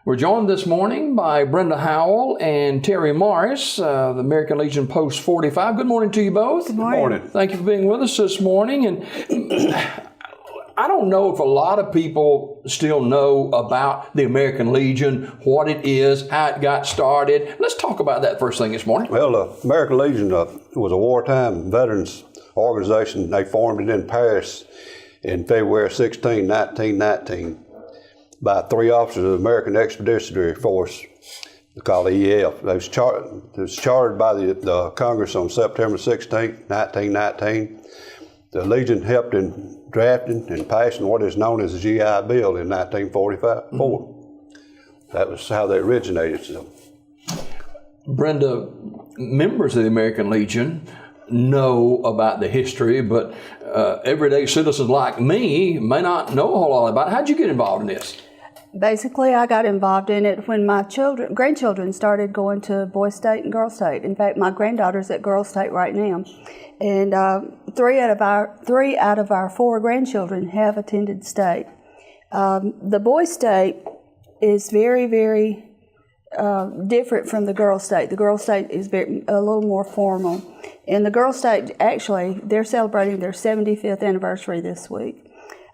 We're joined this morning by Brenda Howell and Terry Morris, the American Legion Post 45. Good morning to you both. Good morning. Thank you for being with us this morning. And I don't know if a lot of people still know about the American Legion, what it is, how it got started. Let's talk about that first thing this morning. Well, the American Legion was a wartime veterans organization. They formed it in Paris in February 16, 1919. By 3 officers of the American Expeditionary Force, called EF. It was chartered by the Congress on September 16, 1919. The Legion helped in drafting and passing what is known as the GI Bill in 1944. That was how they originated. So, Brenda, members of the American Legion know about the history, but everyday citizens like me may not know a whole lot about it. How'd you get involved in this? Basically, I got involved in it when my grandchildren started going to Boys State and Girls State. In fact, my granddaughter's at Girls State right now. And 3 out of our 4 grandchildren have attended state. The Boys State is very, very different from the Girls State. The Girls State is a little more formal. And the Girls State, actually, they're celebrating their 75th anniversary this week.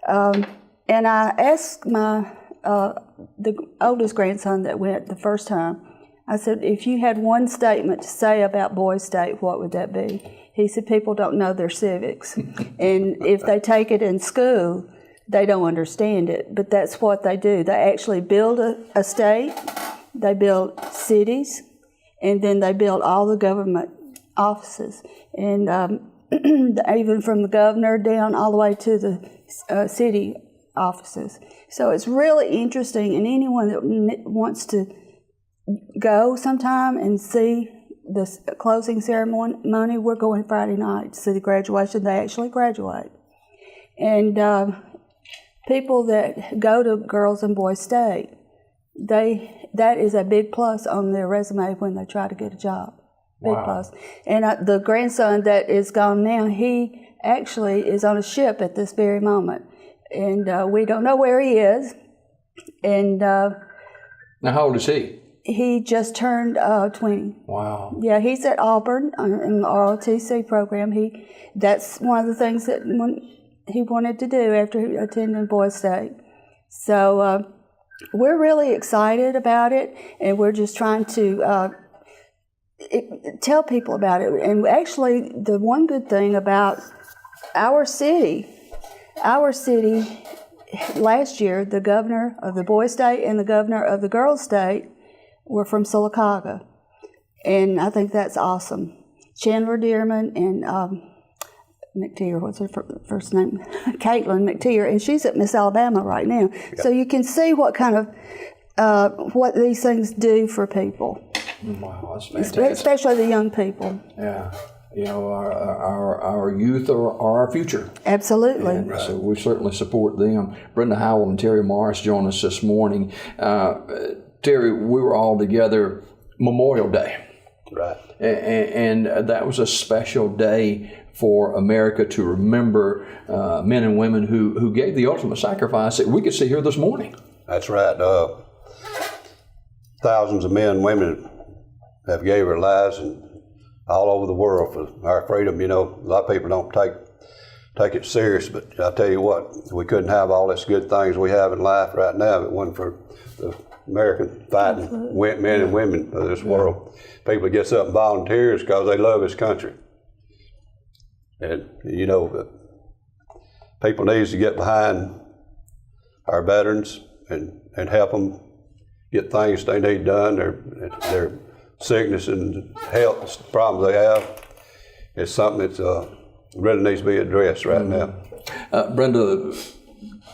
And I asked the oldest grandson that went the first time, I said, if you had one statement to say about Boys State, what would that be? He said, people don't know their civics. And if they take it in school, they don't understand it. But that's what they do. They actually build a state, they build cities, and then they build all the government offices. And even from the governor down all the way to the city offices. So it's really interesting, and anyone that wants to go sometime and see the closing ceremony, we're going Friday night to see the graduation. They actually graduate. And people that go to Girls and Boys State, that is a big plus on their resume when they try to get a job. Big plus. And the grandson that is gone now, he actually is on a ship at this very moment. And we don't know where he is. And now, how old is he? He just turned 20. Wow. Yeah, he's at Auburn in the ROTC program. That's one of the things that he wanted to do after attending Boys State. So we're really excited about it, and we're just trying to tell people about it. And actually, the one good thing about our city, last year, the governor of the Boys State and the governor of the Girls State were from Sylacauga. And I think that's awesome. Chandler Dearman and McTeer, what's her first name? Caitlin McTeer, and she's at Miss Alabama right now. Yep. So you can see what kind of, what these things do for people. Wow, that's fantastic. Especially the young people. Yeah. You know, our youth are our future. Absolutely. And so we certainly support them. Brenda Howell and Terry Morris joined us this morning. Terry, we were all together Memorial Day. Right. And that was a special day for America to remember men and women who gave the ultimate sacrifice that we could see here this morning. That's right. Thousands of men and women have gave their lives and all over the world for our freedom. You know, a lot of people don't take it serious, but I'll tell you what, we couldn't have all these good things we have in life right now if it wasn't for the American fighting men and women of this world. People get up and volunteers because they love this country. And, you know, people need to get behind our veterans and help them get things they need done, their sickness and health problems they have. It's something that really needs to be addressed right now. Brenda,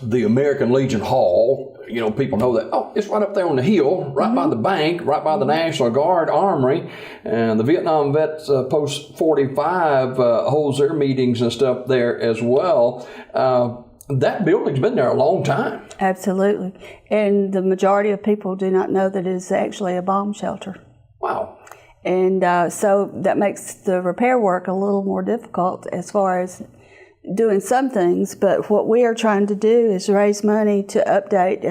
the American Legion Hall, you know, people know that, oh, it's right up there on the hill, right by the bank, right by the National Guard Armory, and the Vietnam Vets Post 45 holds their meetings and stuff there as well. That building's been there a long time. Absolutely. And the majority of people do not know that it is actually a bomb shelter. Wow. And so that makes the repair work a little more difficult as far as doing some things, but what we are trying to do is raise money to update.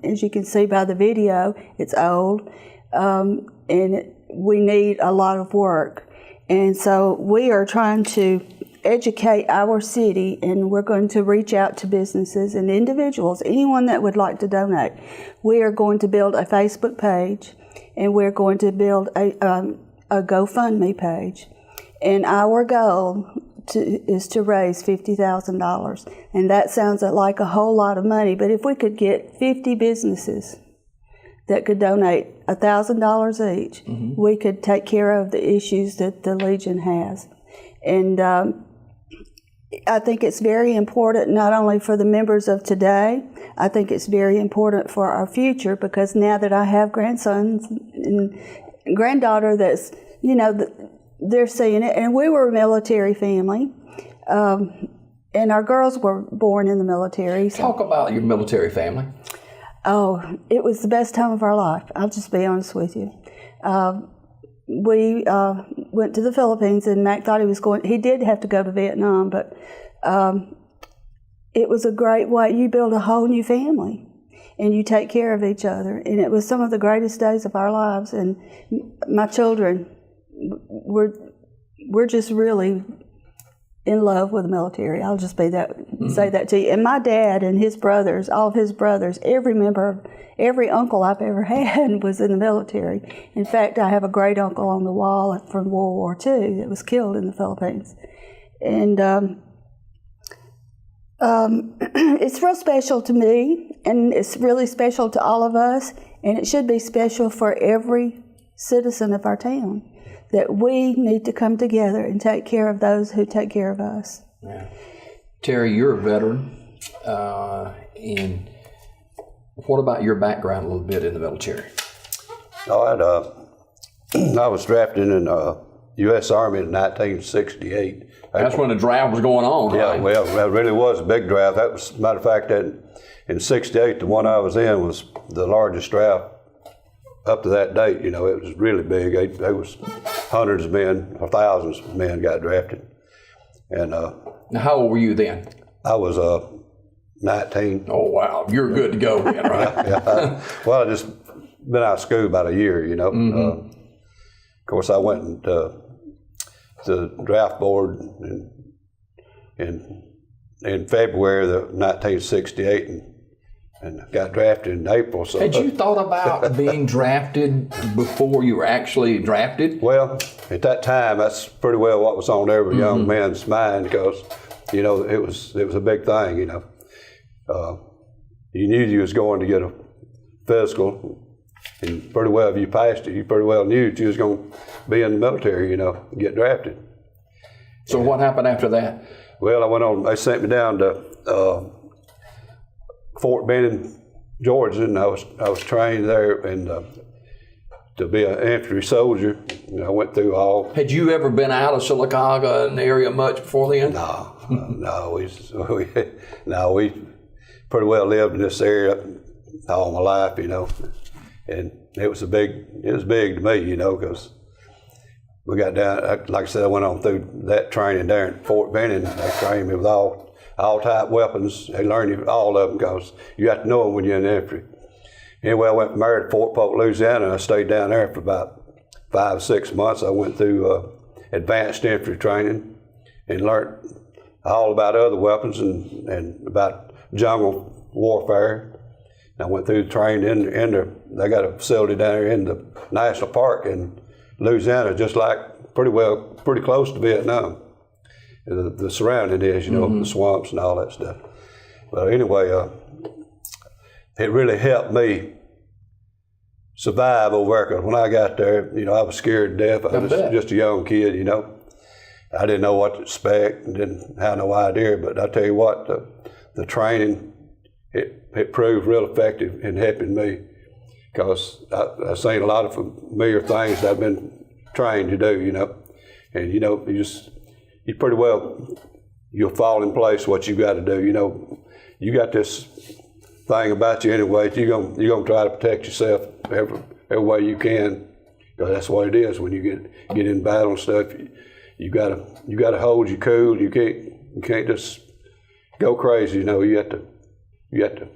As you can see by the video, it's old, and we need a lot of work. And so we are trying to educate our city, and we're going to reach out to businesses and individuals, anyone that would like to donate. We are going to build a Facebook page, and we're going to build a GoFundMe page. And our goal is to raise $50,000. And that sounds like a whole lot of money, but if we could get 50 businesses that could donate $1,000 each, we could take care of the issues that the Legion has. And I think it's very important not only for the members of today, I think it's very important for our future, because now that I have grandsons and granddaughter that's, they're seeing it. And we were a military family, and our girls were born in the military. So. Talk about your military family. Oh, it was the best time of our life. I'll just be honest with you. We went to the Philippines, and Mac thought he did have to go to Vietnam, but it was a great way. You build a whole new family, and you take care of each other. And it was some of the greatest days of our lives. And my children, we're just really in love with the military. I'll just say that to you. And my dad and his brothers, all of his brothers, every uncle I've ever had was in the military. In fact, I have a great uncle on the wall from World War II that was killed in the Philippines. And it's real special to me, and it's really special to all of us, and it should be special for every citizen of our town, that we need to come together and take care of those who take care of us. Yeah. Terry, you're a veteran, and what about your background a little bit in the military? I was drafted in U.S. Army in 1968. That's when the draft was going on, yeah, right? Well, that really was a big draft. That was, matter of fact, that in '68, the one I was in was the largest draft up to that date. It was really big. There was hundreds of men, or thousands of men got drafted. And now, how old were you then? I was 19. Oh, wow. You're good to go then, right? Yeah. Well, I just been out of school about a year, Of course, I went to the draft board in February of 1968 and got drafted in April. So had you thought about being drafted before you were actually drafted? Well, at that time, that's pretty well what was on every young man's mind, because it was a big thing. You knew you was going to get a physical, and pretty well if you passed it, you pretty well knew that you was going to be in the military, get drafted. So what happened after that? Well, I went on. They sent me down to Fort Benning, Georgia, and I was trained there and to be an infantry soldier. I went through all. Had you ever been out of Sylacauga and area much before then? No, we pretty well lived in this area all my life, and it was big to me, because we got down. Like I said, I went on through that training there in Fort Benning. They trained me with all type weapons. They learned you all of them, because you have to know them when you're in the infantry. Anyway, I went from there to Fort Polk, Louisiana, and I stayed down there for about 5 or 6 months. I went through advanced infantry training and learned all about other weapons and about jungle warfare. And I went through the training they got a facility down there in the national park in Louisiana, just like pretty close to Vietnam. The surrounding is, the swamps and all that stuff. But anyway, it really helped me survive over there, because when I got there, I was scared to death. I was just a young kid, I didn't know what to expect and didn't have no idea. But I tell you what, the training, it proved real effective in helping me, because I've seen a lot of familiar things that I've been trained to do, and you pretty well, you'll fall in place what you got to do. You got this thing about you anyway. You're gonna try to protect yourself every way you can, because that's what it is when you get in battle and stuff. You gotta hold you cool. You You can't just go crazy. You know, you have to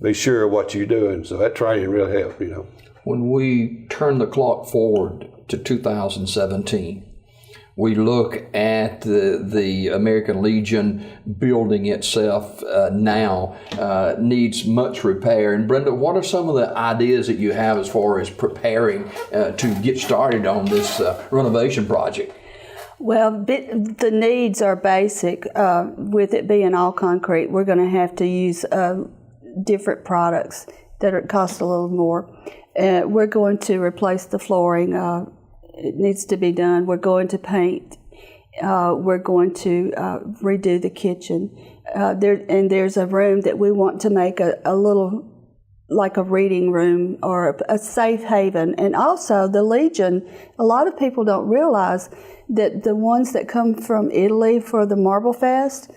be sure of what you're doing. So that training really helped. You know. When we turn the clock forward to 2017, we look at the American Legion building itself now needs much repair. And Brenda, what are some of the ideas that you have as far as preparing to get started on this renovation project? Well, the needs are basic. With it being all concrete, we're going to have to use different products that cost a little more. We're going to replace the flooring. It needs to be done. We're going to paint. We're going to redo the kitchen. There's a room that we want to make a little, like a reading room or a safe haven. And also the Legion, a lot of people don't realize that the ones that come from Italy for the Marble Fest,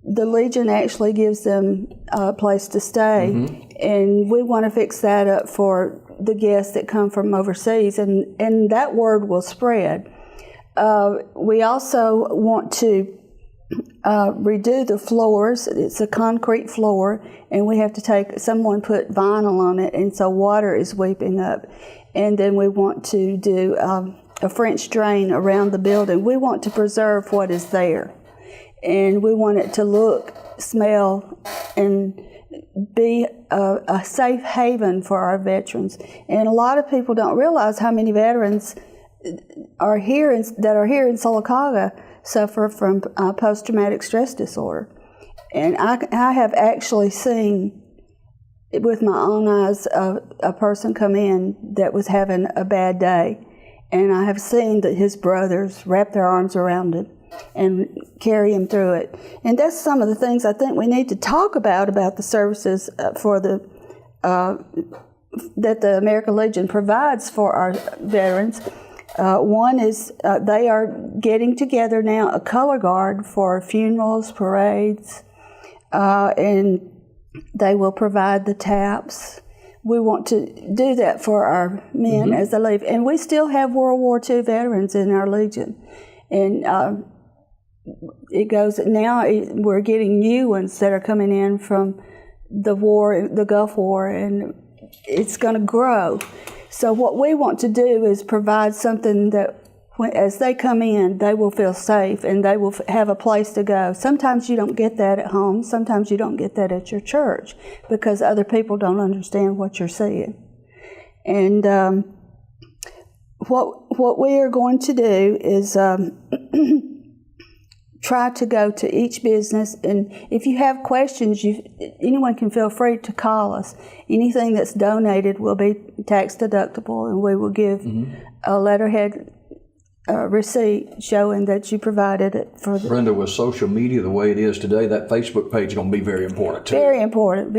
the Legion actually gives them a place to stay. Mm-hmm. And we want to fix that up for the guests that come from overseas, and that word will spread. We also want to redo the floors. It's a concrete floor, and we have to someone put vinyl on it, and so water is weeping up. And then we want to do a French drain around the building. We want to preserve what is there, and we want it to look, smell, and be a safe haven for our veterans. And a lot of people don't realize how many veterans are here in Sylacauga suffer from post-traumatic stress disorder. And I have actually seen with my own eyes a person come in that was having a bad day, and I have seen that his brothers wrap their arms around him and carry him through it. And that's some of the things I think we need to talk about the services for that the American Legion provides for our veterans. One is they are getting together now a color guard for funerals, parades, and they will provide the taps. We want to do that for our men as they leave. And we still have World War II veterans in our Legion. And it goes now. We're getting new ones that are coming in from the war, the Gulf War, and it's going to grow. So what we want to do is provide something that, as they come in, they will feel safe and they will have a place to go. Sometimes you don't get that at home. Sometimes you don't get that at your church because other people don't understand what you're seeing. And what we are going to do is try to go to each business, and if you have questions, anyone can feel free to call us. Anything that's donated will be tax deductible, and we will give a letterhead receipt showing that you provided it for the... Brenda, with social media the way it is today, that Facebook page is going to be very important too. Very important.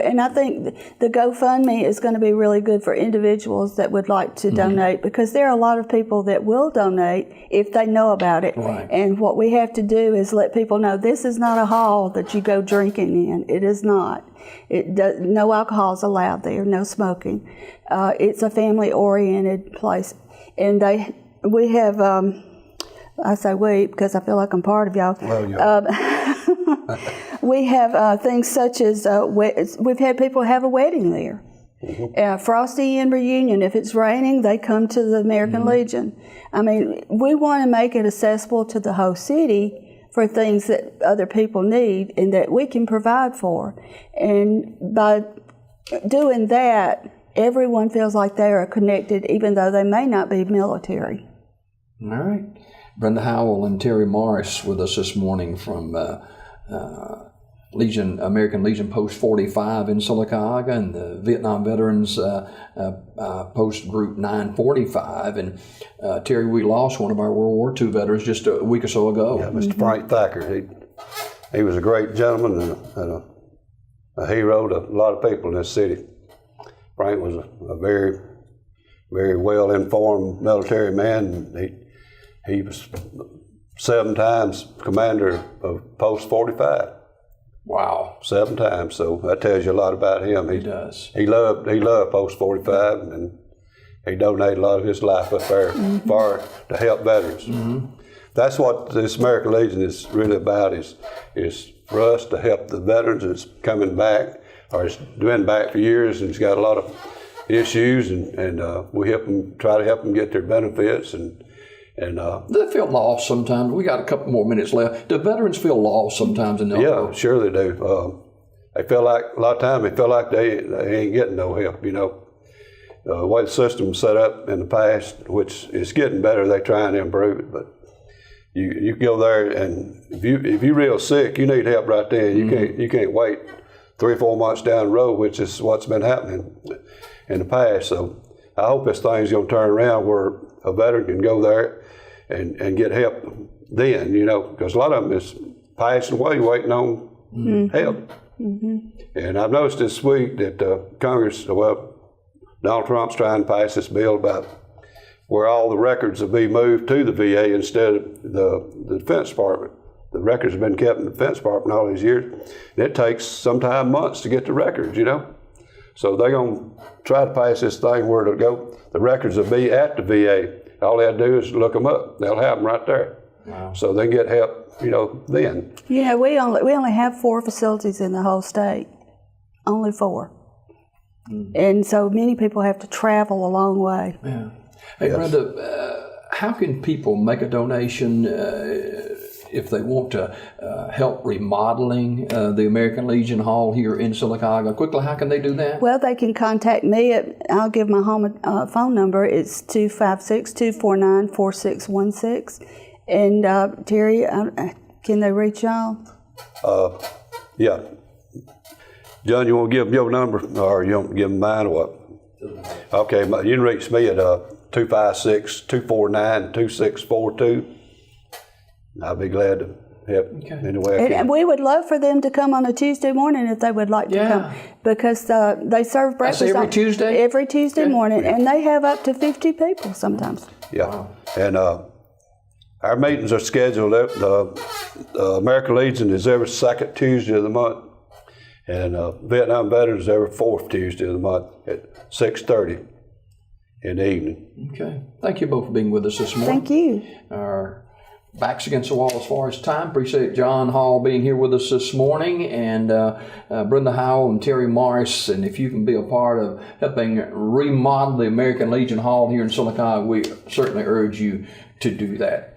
And I think the GoFundMe is going to be really good for individuals that would like to donate, because there are a lot of people that will donate if they know about it. Right. And what we have to do is let people know this is not a hall that you go drinking in. It is not. No alcohol is allowed there, no smoking. It's a family-oriented place. And we have, I say we because I feel like I'm part of y'all. Well, yeah. We have things such as, we've had people have a wedding there. Frosty Inn reunion. If it's raining, they come to the American Legion. I mean, we want to make it accessible to the whole city for things that other people need and that we can provide for. And by doing that, everyone feels like they are connected, even though they may not be military. All right. Brenda Howell and Terry Morris with us this morning from American Legion Post 45 in Sylacauga and the Vietnam Veterans Post Group 945. And Terry, we lost one of our World War II veterans just a week or so ago. Yeah, Mr. Frank Thacker. He was a great gentleman and a hero to a lot of people in this city. Frank was a very, very well-informed military man. He was 7 times commander of Post 45. Wow. 7 times, so that tells you a lot about him. He does. He loved Post 45, and he donated a lot of his life up there to help veterans. that's what this American Legion is really about, is for us to help the veterans that's coming back, or has been back for years and has got a lot of issues, and we try to help them get their benefits, and they feel lost sometimes. We got a couple more minutes left. Do veterans feel lost sometimes in the Yeah, sure they do. They feel like, a lot of times they feel like they ain't getting no help, you know. The way the system's set up in the past, which is getting better, they trying to improve it, but you go there, and if you're real sick, you need help right there. You can't wait 3 or 4 months down the road, which is what's been happening in the past. So I hope this thing's going to turn around where a veteran can go there and get help then, you know, because a lot of them is passing away waiting on help. And I've noticed this week that Congress, Donald Trump's trying to pass this bill about where all the records will be moved to the VA instead of the Defense Department. The records have been kept in the Defense Department all these years. And it takes sometimes months to get the records, you know. So they're going to try to pass this thing where it'll go. The records will be at the VA. All they have to do is look them up. They'll have them right there. Wow. So they can get help, you know, then. You know, we only have 4 facilities in the whole state. Only 4. And so many people have to travel a long way. Yeah. Hey, yes. Brenda, how can people make a donation if they want to help remodeling the American Legion Hall here in Sylacauga? Quickly, how can they do that? Well, they can contact me. I'll give my home phone number. It's 256-249-4616. And Terry, can they reach y'all? Yeah. John, you want to give them your number, or you want to give them mine, or what? Okay, you can reach me at 256-249-2642. I'll be glad to help any way I can. And we would love for them to come on a Tuesday morning if they would like to come, because they serve breakfast every Tuesday? Every Tuesday morning, and they have up to 50 people sometimes. Yeah, wow. And our meetings are scheduled. The American Legion is every second Tuesday of the month, and Vietnam Veterans is every fourth Tuesday of the month at 6:30 in the evening. Okay. Thank you both for being with us this morning. Thank you. Our backs against the wall as far as time. Appreciate John Hall being here with us this morning, and Brenda Howell and Terry Morris. And if you can be a part of helping remodel the American Legion Hall here in Sylacauga, we certainly urge you to do that.